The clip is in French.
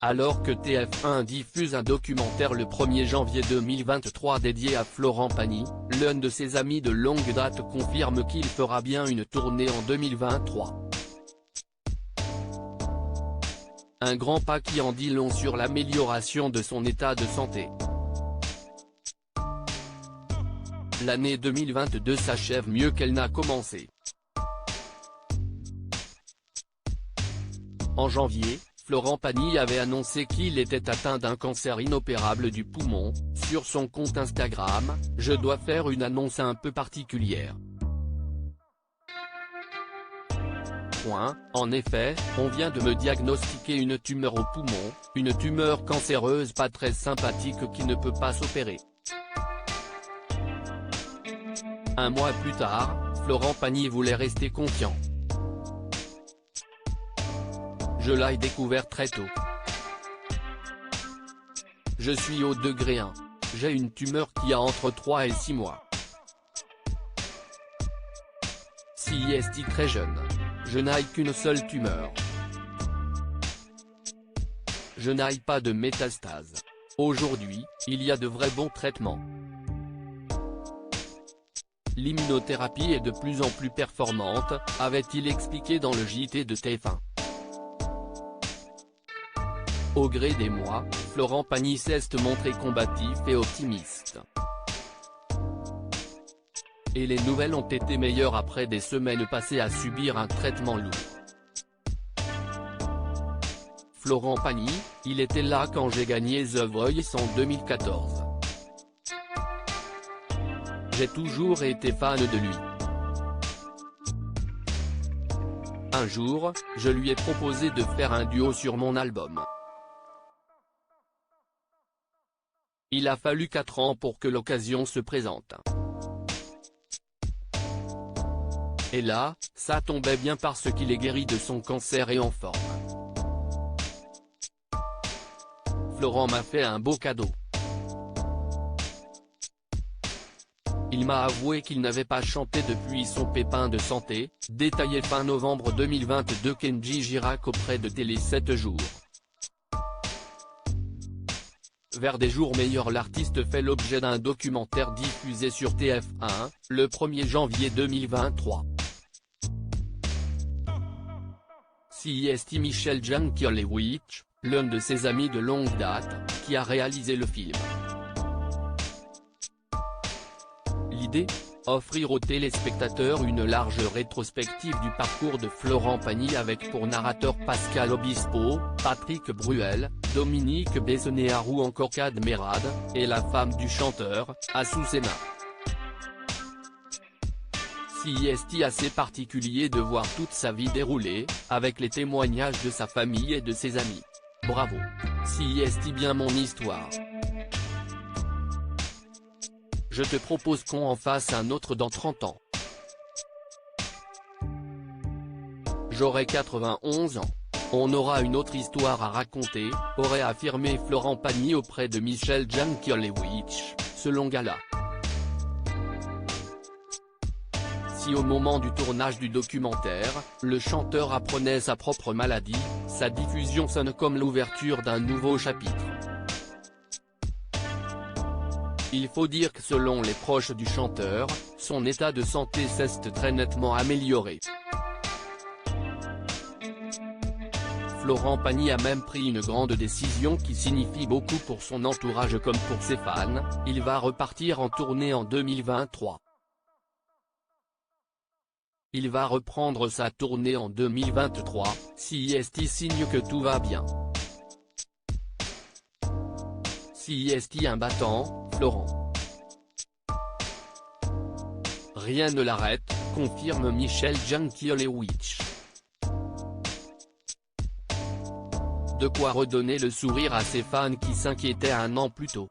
Alors que TF1 diffuse un documentaire le 1er janvier 2023 dédié à Florent Pagny, l'un de ses amis de longue date confirme qu'il fera bien une tournée en 2023. Un grand pas qui en dit long sur l'amélioration de son état de santé. L'année 2022 s'achève mieux qu'elle n'a commencé. En janvier, Florent Pagny avait annoncé qu'il était atteint d'un cancer inopérable du poumon. Sur son compte Instagram, « Je dois faire une annonce un peu particulière. En effet, on vient de me diagnostiquer une tumeur au poumon, une tumeur cancéreuse pas très sympathique qui ne peut pas s'opérer. » Un mois plus tard, Florent Pagny voulait rester confiant. Je l'ai découvert très tôt. Je suis au degré 1. J'ai une tumeur qui a entre 3 et 6 mois. Si est très jeune. Je n'ai qu'une seule tumeur. Je n'ai pas de métastase. Aujourd'hui, il y a de vrais bons traitements. L'immunothérapie est de plus en plus performante, avait-il expliqué dans le JT de TF1. Au gré des mois, Florent Pagny s'est montré combatif et optimiste. Et les nouvelles ont été meilleures après des semaines passées à subir un traitement lourd. Florent Pagny, il était là quand j'ai gagné The Voice en 2014. J'ai toujours été fan de lui. Un jour, je lui ai proposé de faire un duo sur mon album. Il a fallu 4 ans pour que l'occasion se présente. Et là, ça tombait bien parce qu'il est guéri de son cancer et en forme. Florent m'a fait un beau cadeau. Il m'a avoué qu'il n'avait pas chanté depuis son pépin de santé, détaillé fin novembre 2022 Kenji Girac auprès de Télé 7 jours. Vers des jours meilleurs, l'artiste fait l'objet d'un documentaire diffusé sur TF1, le 1er janvier 2023. C'est Michel Jankiewicz, l'un de ses amis de longue date, qui a réalisé le film. L'idée ? Offrir aux téléspectateurs une large rétrospective du parcours de Florent Pagny avec pour narrateur Pascal Obispo, Patrick Bruel, Dominique Besnéard ou encore Kad Merad, et la femme du chanteur, Azucena. C'est assez particulier de voir toute sa vie dérouler, avec les témoignages de sa famille et de ses amis. Bravo. C'est bien mon histoire. Je te propose qu'on en fasse un autre dans 30 ans. J'aurai 91 ans. On aura une autre histoire à raconter, aurait affirmé Florent Pagny auprès de Michel Jankiewicz, selon Gala. Si au moment du tournage du documentaire, le chanteur apprenait sa propre maladie, sa diffusion sonne comme l'ouverture d'un nouveau chapitre. Il faut dire que selon les proches du chanteur, son état de santé s'est très nettement amélioré. Florent Pagny a même pris une grande décision qui signifie beaucoup pour son entourage comme pour ses fans, il va repartir en tournée en 2023. Il va reprendre sa tournée en 2023, si signe que tout va bien. Si un battant, Florent. Rien ne l'arrête, confirme Michel Jankiewicz. De quoi redonner le sourire à ses fans qui s'inquiétaient un an plus tôt.